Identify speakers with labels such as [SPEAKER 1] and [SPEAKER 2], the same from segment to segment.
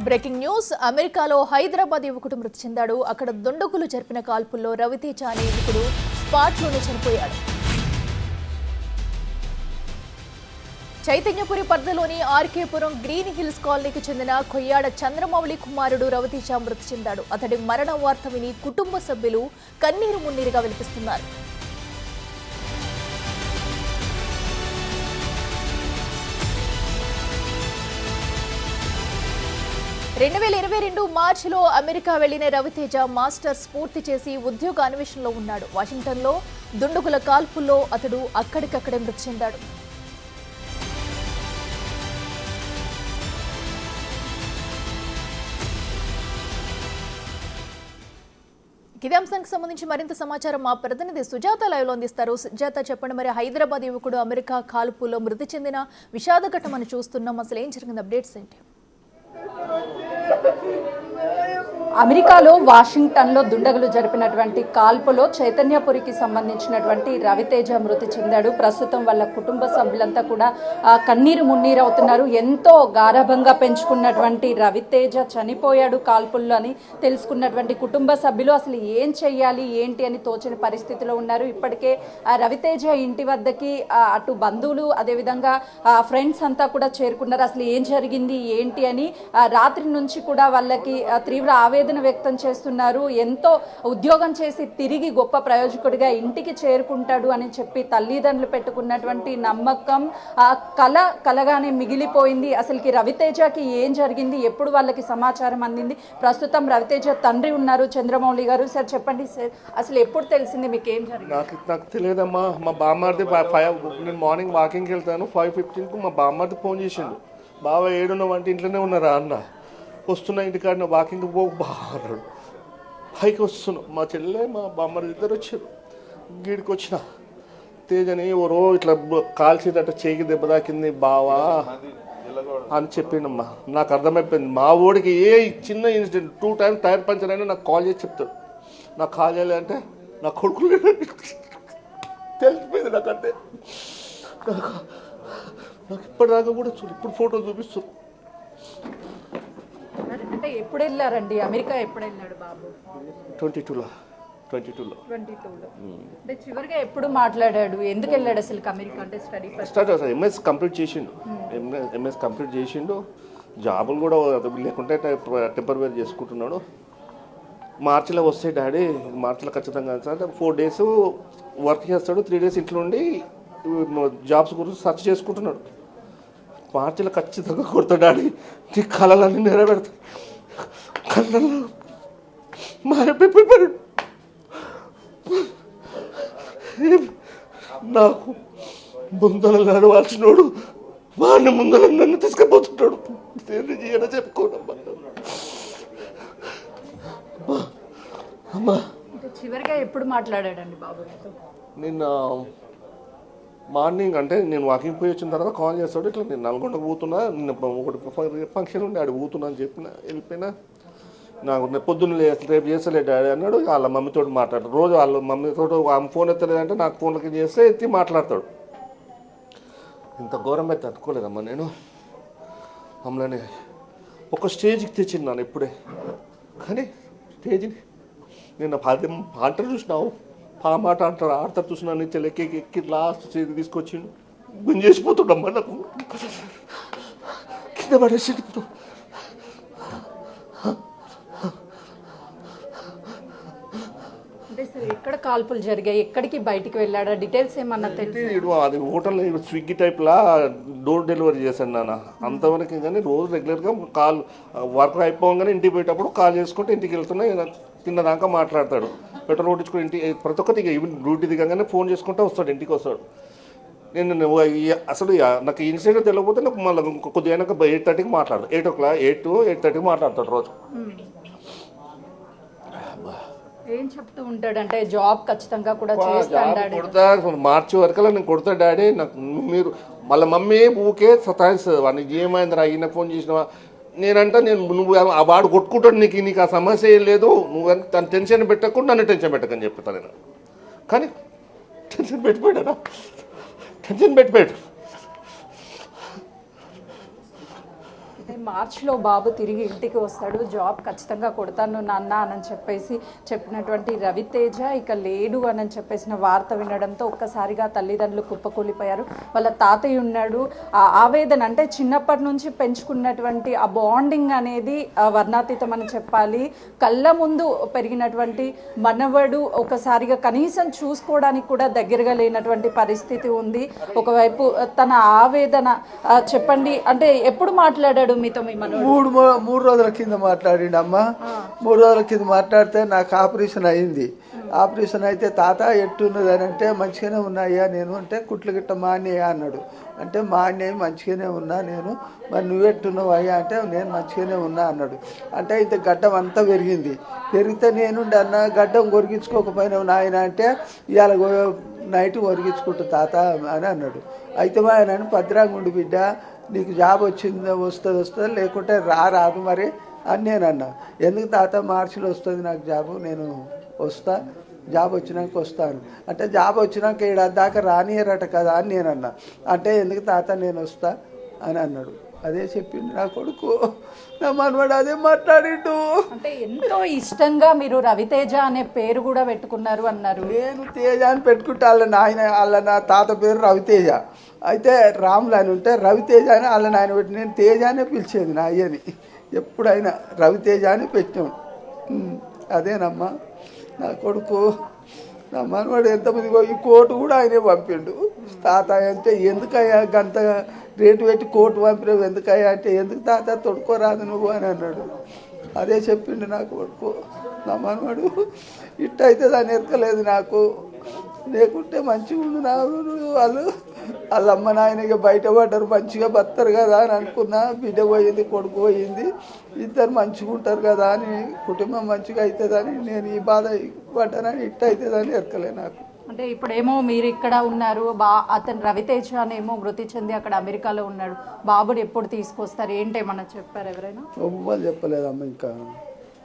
[SPEAKER 1] Breaking news అమెరికాలో హైదరాబాద్ యువకుడు మృతి చెందాడు. అక్కడ దుండగులు జరిపిన కాల్పుల్లో రవితేజ అనే యువకుడు స్పాట్లోనే చనిపోయాడు. చైతన్యపురి పరిధిలోని ఆర్కేపురం గ్రీన్ హిల్స్ కాలనీకి చెందిన కొయ్యాడ చంద్రమౌళి కుమారుడు రవితేజ మృతి చెందాడు. అతడి మరణ వార్త విని కుటుంబ సభ్యులు కన్నీరు మున్నీరుగా విలపిస్తున్నారు. 2022 మార్చిలో అమెరికా వెళ్లిన రవితేజ మాస్టర్స్ పూర్తి చేసి ఉద్యోగ అన్వేషణలో ఉన్నాడు. వాషింగ్టన్లో దుండగుల కాల్పుల్లో అతడు అక్కడికక్కడే మృతి చెందాడు. ఇదే అంశానికి సంబంధించి మరింత సమాచారం మా ప్రతినిధి సుజాత లైవ్లో అందిస్తారు. సుజాత, చెప్పండి, మరి హైదరాబాద్ యువకుడు అమెరికా కాల్పుల్లో మృతి చెందిన విషాద ఘటనను చూస్తున్నాం. అసలు ఏం జరిగింది? అప్డేట్స్ ఏంటి?
[SPEAKER 2] అమెరికాలో వాషింగ్టన్లో దుండగులు జరిపినటువంటి కాల్పులో చైతన్యపురికి సంబంధించినటువంటి రవితేజ మృతి చెందాడు. ప్రస్తుతం వాళ్ళ కుటుంబ సభ్యులంతా కూడా కన్నీరు మున్నీరు అవుతున్నారు. ఎంతో గారాభంగా పెంచుకున్నటువంటి రవితేజ చనిపోయాడు కాల్పుల్లో అని తెలుసుకున్నటువంటి కుటుంబ సభ్యులు అసలు ఏం చెయ్యాలి ఏంటి అని తోచని పరిస్థితిలో ఉన్నారు. ఇప్పటికే రవితేజ ఇంటి వద్దకి అటు బంధువులు అదేవిధంగా ఫ్రెండ్స్ అంతా కూడా చేరుకున్నారు. అసలు ఏం జరిగింది ఏంటి అని రాత్రి నుంచి కూడా వాళ్ళకి తీవ్ర ఆవేదన వ్యక్తం చేస్తున్నారు. ఎంతో ఉద్యోగం చేసి తిరిగి గొప్ప ప్రయోజకుడిగా ఇంటికి చేరుకుంటాడు అని చెప్పి తల్లిదండ్రులు పెట్టుకున్నటువంటి నమ్మకం కలగానే మిగిలిపోయింది. అసలుకి రవితేజకి ఏం జరిగింది, ఎప్పుడు వాళ్ళకి సమాచారం అందింది? ప్రస్తుతం రవితేజ తండ్రి ఉన్నారు, చంద్రమౌళి గారు. సార్ చెప్పండి సార్, అసలు ఎప్పుడు తెలిసింది, మీకు ఏం జరిగింది?
[SPEAKER 3] నాకు తెలియదమ్మా. మా బామ్మారిది నేను మార్నింగ్ వాకింగ్కి వెళ్తాను, 5:15కు మా బామ్మారిది ఫోన్ చేసిండు. బావ ఏడున్న వంట ఇంట్లోనే ఉన్నారా అన్న, వస్తున్నా ఇంటికాడిన వాకింగ్ పో బాగా పైకి వస్తున్నాం. మా చెల్లె మా బామ్మడి ఇద్దరు వచ్చారు. గీడికి వచ్చిన తేజని ఎవరో ఇట్లా కాల్చేదట, చేయికి దెబ్బ తాకింది బావా అని చెప్పిండమ్మా. నాకు అర్థమైపోయింది. మా ఊడికి ఏ చిన్న ఇన్సిడెంట్ 2 times టైర్ పంచర్ అయినా నాకు కాల్ చేసి చెప్తాడు. నాకు కాల్ చేయాలంటే నా కొడుకులు తెలిసిపోయింది. నాకంటే నాకు ఇప్పటిదాకా కూడా ఇప్పుడు ఫోటో చూపిస్తారు.
[SPEAKER 2] అంటే ఎప్పుడు వెళ్ళారండి అమెరికా? ఎప్పుడు వెళ్ళాడు బాబు?
[SPEAKER 3] 22లో.
[SPEAKER 2] అంటే చివరిగా ఎప్పుడు మాట్లాడాడు? ఎందుకు వెళ్ళాడు అసలు అమెరికా? అంటే స్టడీ
[SPEAKER 3] ఎంఎస్ కంప్లీట్ చేసిండు. ఎంఎస్ కంప్లీట్ చేసిండు. జాబులు కూడా లేకుంటే టెంపరరీ చేసుకుంటున్నాడు. మార్చిలో వస్తే డాడీ, మార్చిలో ఖచ్చితంగా సార్ 4 days వర్క్ చేస్తాడు, 3 days ఇంట్లో ఉండి జాబ్స్ గురించి సెర్చ్ చేసుకుంటున్నాడు. మార్చిలో ఖచ్చితంగా కొడతాడు డాడీ, నీ కళలన్నీ నెరవేరుతాడు. కళ్ళల్లో మారిపోయాడు. నాకు ముందర నడవాల్సినోడు వాడిని ముందర నన్ను తీసుకుపోతుంటాడు. దేన్ని చేయడం చెప్పుకోనమ్మా. అమ్మా
[SPEAKER 2] చివరిగా ఎప్పుడు మాట్లాడాడండి బాబు?
[SPEAKER 3] నిన్న మార్నింగ్, అంటే నేను వాకింగ్ పోయి వచ్చిన తర్వాత కాల్ చేస్తాడు. ఇట్లా నేను నల్గొండకు పోతున్నా, నిన్న ఒకటి ఫంక్షన్ ఉండి ఆడ పోతున్నా అని చెప్పిన వెళ్ళిపోయినా. నాకు పొద్దున్న రేపు చేస్తలే డాడీ అన్నాడు. వాళ్ళ మమ్మీతో మాట్లాడతాడు రోజు. వాళ్ళ మమ్మీతో ఆమె ఫోన్ ఎత్తలేదంటే నాకు ఫోన్లకి చేస్తే ఎత్తి మాట్లాడతాడు. ఇంత ఘోరం అయితే తట్టుకోలేదమ్మా నేను. మమ్మల్ని ఒక స్టేజ్కి తెచ్చింది ఇప్పుడే. కానీ స్టేజ్ని నిన్న 10 అంటారు చూసినావు, మాట అంటారు, ఆడతారు చూసినా, నీ చెల్లెకి ఎక్కి లాస్ట్ స్టేజ్ తీసుకొచ్చిండు. గుంజ చేసిపోతుండమ్మా. నాకు కింద పడేసి
[SPEAKER 2] ఎక్కడ కాల్పులు జరిగాయి, ఎక్కడికి బయటికి వెళ్ళాడా, డీటెయిల్స్ ఏమన్నా తెలియదు?
[SPEAKER 3] అది హోటల్ స్విగ్గీ టైప్లా డోర్ డెలివరీ చేశాను నాన్న. అంతవరకు కానీ రోజు రెగ్యులర్గా కాల్ వర్క్ అయిపోగానే ఇంటికి పోయేటప్పుడు కాల్ చేసుకుంటే ఇంటికి వెళ్తున్నా తిన్నదాకా మాట్లాడతాడు. పెట్రోల్ కొట్టించుకుని ఇంటికి ప్రతి ఒక్కటి ఈవెన్ డ్యూటీ దిగగానే ఫోన్ చేసుకుంటే వస్తాడు, ఇంటికి వస్తాడు. నేను అసలు నాకు ఇన్సిడెంట్ తెలియకపోతే నాకు మళ్ళీ కొద్దిగా 8:30కి మాట్లాడతాడు. 8 to 8:30కి మాట్లాడతాడు రోజు.
[SPEAKER 2] ఏం చెప్తూ ఉంటాడు అంటే జాబ్ ఖచ్చితంగా కూడా కొడతా,
[SPEAKER 3] మార్చి వరకల్లా నేను కొడతా డాడీ, నాకు మీరు మళ్ళీ మమ్మీ ఊకే సతాయిస్తుంది. వాడికి ఏమైందిరా, ఈయన ఫోన్ చేసినవా నేనంటే, నువ్వు ఆ వాడు కొట్టుకుంటాడు, నీకు ఆ సమస్య ఏం లేదు, నువ్వు తను టెన్షన్ పెట్టకుండా నన్ను టెన్షన్ పెట్టకని చెప్తాను నేను. కానీ టెన్షన్ పెట్టిపోయాడా, టెన్షన్ పెట్టిపోయాడు.
[SPEAKER 2] మార్చిలో బాబు తిరిగి ఇంటికి వస్తాడు, జాబ్ ఖచ్చితంగా కొడతాను నాన్న అని చెప్పేసి చెప్పినటువంటి రవితేజ ఇక లేడు అని చెప్పేసిన వార్త వినడంతో ఒక్కసారిగా తల్లిదండ్రులు కుప్పకూలిపోయారు. వాళ్ళ తాతయ్య ఉన్నాడు. ఆ ఆవేదన అంటే చిన్నప్పటి నుంచి పెంచుకున్నటువంటి ఆ బాండింగ్ అనేది వర్ణాతీతం అని చెప్పాలి. కళ్ళ ముందు పెరిగినటువంటి మనవడు ఒకసారిగా కనీసం చూసుకోవడానికి కూడా దగ్గరగా లేనటువంటి పరిస్థితి ఉంది. ఒకవైపు తన ఆవేదన చెప్పండి, అంటే ఎప్పుడు మాట్లాడాడు మీతో మీ మనవడు?
[SPEAKER 4] మూడు రోజుల కింద మాట్లాడిండు అమ్మ. 3 రోజుల కింద మాట్లాడితే నాకు ఆపరేషన్ అయింది. ఆపరేషన్ అయితే తాత ఎట్టున్నది అని అంటే మంచిగానే ఉన్నాయా నేను అంటే కుట్లు గిట్ట మాన్యా అన్నాడు. అంటే మాన్య మంచిగానే ఉన్నా నేను, మరి నువ్వెట్టున్నావు అయ్యా అంటే నేను మంచిగానే ఉన్నా అన్నాడు. అంటే ఇంత గడ్డం అంతా పెరిగింది. పెరిగితే నేను అన్న గడ్డం కొరిగించుకోకపోయినావు నాయన అంటే ఇవాళ నైట్ కొరిగించుకుంటా తాత అని అన్నాడు. అయితే మా ఆయన భద్రంగుండు బిడ్డ, నీకు జాబ్ వస్తుంది లేకుంటే రాదు మరి అని నేను అన్నా. ఎందుకు తాత మార్చిలో వస్తుంది నాకు జాబు, నేను వస్తా, జాబ్ వచ్చినాక వస్తాను అంటే జాబ్ వచ్చినాక దాకా రానియరట కదా అని నేను అన్నా. అంటే ఎందుకు తాత నేను వస్తా అని అన్నాడు. అదే చెప్పింది నా కొడుకు, నా మనవాడు అదే మాట్లాడిండు.
[SPEAKER 2] అంటే ఎంతో ఇష్టంగా మీరు రవితేజ అనే పేరు కూడా పెట్టుకున్నారు అన్నారు.
[SPEAKER 4] నేను తేజ అని పెట్టుకుంటే వాళ్ళ నా తాత పేరు రవితేజ. అయితే రాములు అని ఉంటే రవితేజ అని వాళ్ళ నాయన పెట్టి నేను తేజ అనే పిలిచేది నా అయ్యని. ఎప్పుడైనా రవితేజ అని పెట్టాం. అదేనమ్మా నా కొడుకు, నా మనవాడు ఎంతమంది ఈ కోటు కూడా ఆయనే పంపిండు. తాత అంటే ఎందుకయ్యా గంత రేటు పెట్టి కోటు పంపినావు ఎందుకయ్యా అంటే ఎందుకు తాత తొడుకోరాదు నువ్వు అని అన్నాడు. అదే చెప్పిండు నా కొడుకు. నా మనవాడు ఇట్టయితే దాన్ని ఎరకలేదు నాకు, లేకుంటే మంచిగా ఉండు నా వాళ్ళ అమ్మ నాయనగా బయటపడ్డారు, మంచిగా బతారు కదా అని అనుకున్నా. బిడ్డ పోయింది, కొడుకు పోయింది, ఇద్దరు మంచిగా ఉంటారు కదా అని, కుటుంబం మంచిగా అవుతుందని నేను ఈ బాధ పడ్డానని ఇట్ట అవుతుందని ఎరకలే నాకు.
[SPEAKER 2] అంటే ఇప్పుడేమో మీరు ఇక్కడ ఉన్నారు, అతను రవితేజ అనేమో మృతి చెంది అక్కడ అమెరికాలో ఉన్నాడు. బాబుని ఎప్పుడు తీసుకొస్తారు ఏంటేమన్నా చెప్పారు ఎవరైనా?
[SPEAKER 4] ఎవ్వరు చెప్పలేదమ్మ. ఇంకా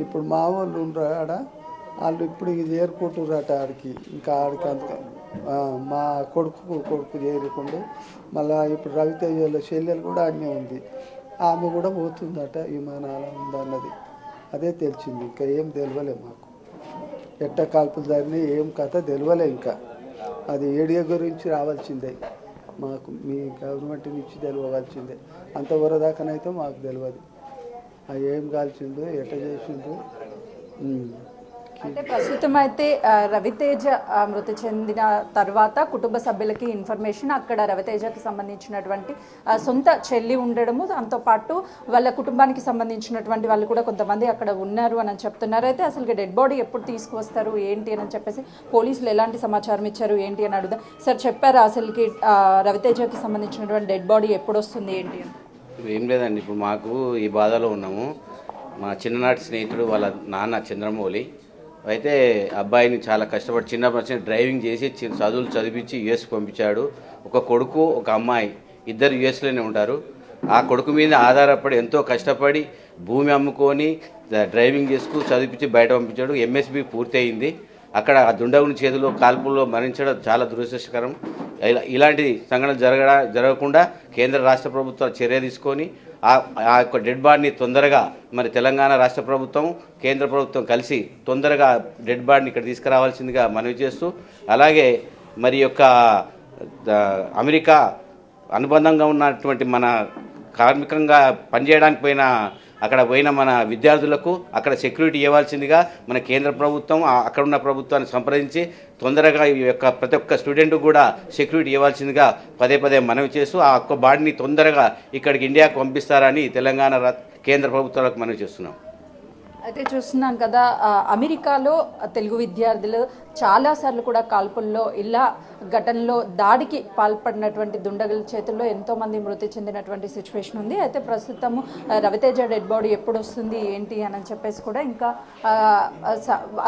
[SPEAKER 4] ఇప్పుడు మా వాళ్ళు ఉండరు ఆడ, వాళ్ళు ఇప్పుడు ఇది చేరుకుంటుర్రట ఆడికి. ఇంకా ఆడికి అంత మా కొడుకు చేరుకుండు. మళ్ళీ ఇప్పుడు రవితేజలో చెల్లెలు కూడా అన్నీ ఉంది, ఆమె కూడా పోతుందట విమానాల ఉందన్నది. అదే తెలిసింది, ఇంకా ఏం తెలియలే మాకు. ఎట్ట కాల్పులు జరిగినాయి ఏం కథ తెలియలే. ఇంకా అది ఏడియా గురించి రావాల్సిందే మాకు, మీ గవర్నమెంట్ నుంచి తెలియవలసిందే. అంతవరదాకానైతే మాకు తెలియదు అది ఏం కాల్చిందో ఎట్ట చేసిందో.
[SPEAKER 2] అంటే ప్రస్తుతం అయితే రవితేజ మృతి చెందిన తర్వాత కుటుంబ సభ్యులకి ఇన్ఫర్మేషన్ అక్కడ రవితేజకి సంబంధించినటువంటి సొంత చెల్లి ఉండడము, దాంతోపాటు వాళ్ళ కుటుంబానికి సంబంధించినటువంటి వాళ్ళు కూడా కొంతమంది అక్కడ ఉన్నారు అని చెప్తున్నారు. అయితే అసలు డెడ్ బాడీ ఎప్పుడు తీసుకువస్తారు ఏంటి అని చెప్పేసి పోలీసులు ఎలాంటి సమాచారం ఇచ్చారు ఏంటి అని అడుగుదాం. సార్ చెప్పారా అసలుకి రవితేజకి సంబంధించినటువంటి డెడ్ బాడీ ఎప్పుడు వస్తుంది ఏంటి అని?
[SPEAKER 5] ఏం లేదండి, ఇప్పుడు మాకు ఈ బాధలో ఉన్నాము. మా చిన్ననాటి స్నేహితుడు వాళ్ళ నాన్న చంద్రమౌళి అయితే అబ్బాయిని చాలా కష్టపడి చిన్నప్పటి డ్రైవింగ్ చేసి చదువులు చదివించి యుఎస్ పంపించాడు. ఒక కొడుకు ఒక అమ్మాయి, ఇద్దరు యుఎస్లోనే ఉంటారు. ఆ కొడుకు మీద ఆధారపడి ఎంతో కష్టపడి భూమి అమ్ముకొని డ్రైవింగ్ చేసుకు చదివించి బయట పంపించాడు. ఎంఎస్బి పూర్తి అయింది. అక్కడ ఆ దుండగుని చేతిలో కాల్పుల్లో మరణించడం చాలా దురదృష్టకరం. ఇలాంటి సంఘటనలు జరగకుండా కేంద్ర రాష్ట్ర ప్రభుత్వాలు చర్య తీసుకొని ఆ యొక్క డెడ్ బాడీని తొందరగా మరి తెలంగాణ రాష్ట్ర ప్రభుత్వం కేంద్ర ప్రభుత్వం కలిసి తొందరగా డెడ్ బాడీని ఇక్కడ తీసుకురావాల్సిందిగా మనవి చేస్తూ, అలాగే మరి యొక్క అమెరికా అనుబంధంగా ఉన్నటువంటి మన కార్మికంగా పనిచేయడానికి పోయిన మన విద్యార్థులకు అక్కడ సెక్యూరిటీ ఇవ్వాల్సిందిగా మన కేంద్ర ప్రభుత్వం అక్కడ ఉన్న ప్రభుత్వాన్ని సంప్రదించి తొందరగా ఈ యొక్క ప్రతి ఒక్క స్టూడెంట్ కూడా సెక్యూరిటీ ఇవ్వాల్సిందిగా పదే మనవి చేస్తూ ఆ ఒక్క బాడీని తొందరగా ఇక్కడికి ఇండియాకు పంపిస్తారని తెలంగాణ కేంద్ర ప్రభుత్వాలకు మనవి చేస్తున్నాం.
[SPEAKER 2] అయితే చూస్తున్నాం కదా, అమెరికాలో తెలుగు విద్యార్థులు చాలాసార్లు కూడా కాల్పుల్లో ఇలా ఘటనలో దాడికి పాల్పడినటువంటి దుండగుల చేతుల్లో ఎంతోమంది మృతి చెందినటువంటి సిచ్యువేషన్ ఉంది. అయితే ప్రస్తుతము రవితేజ డెడ్ బాడీ ఎప్పుడు వస్తుంది ఏంటి అని చెప్పేసి కూడా ఇంకా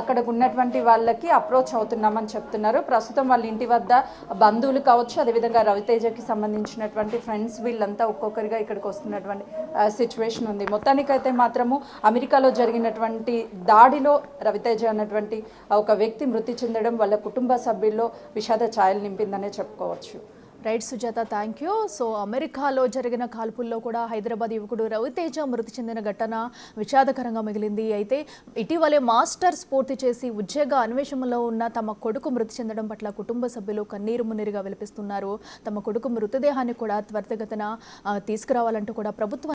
[SPEAKER 2] అక్కడ ఉన్నటువంటి వాళ్ళకి అప్రోచ్ అవుతున్నామని చెప్తున్నారు. ప్రస్తుతం వాళ్ళ ఇంటి వద్ద బంధువులు కావచ్చు, అదేవిధంగా రవితేజకి సంబంధించినటువంటి ఫ్రెండ్స్ వీళ్ళంతా ఒక్కొక్కరిగా ఇక్కడికి వస్తున్నటువంటి సిచ్యువేషన్ ఉంది. మొత్తానికైతే మాత్రము అమెరికాలో జరిగినటువంటి దాడిలో రవితేజ అన్నటువంటి ఒక వ్యక్తి మృతి చెందడం వాళ్ళ కుటుంబ సభ్యుల్లో విషాద ఛాయలు నింపిందనే చెప్పుకోవచ్చు.
[SPEAKER 1] Right Sujatha, thank you. So అమెరికాలో జరిగిన కాల్పుల్లో కూడా హైదరాబాద్ యువకుడు రవితేజ మృతి చెందిన ఘటన విషాదకరంగా మిగిలింది. అయితే ఇటీవలే మాస్టర్స్ పూర్తి చేసి ఉద్యోగ అన్వేషణలో ఉన్న తమ కొడుకు మృతి చెందడం పట్ల కుటుంబ సభ్యులు కన్నీరు మున్నీరుగా విలపిస్తున్నారు. తమ కొడుకు మృతదేహాన్ని కూడా త్వరితగతిన తీసుకురావాలంటూ కూడా ప్రభుత్వం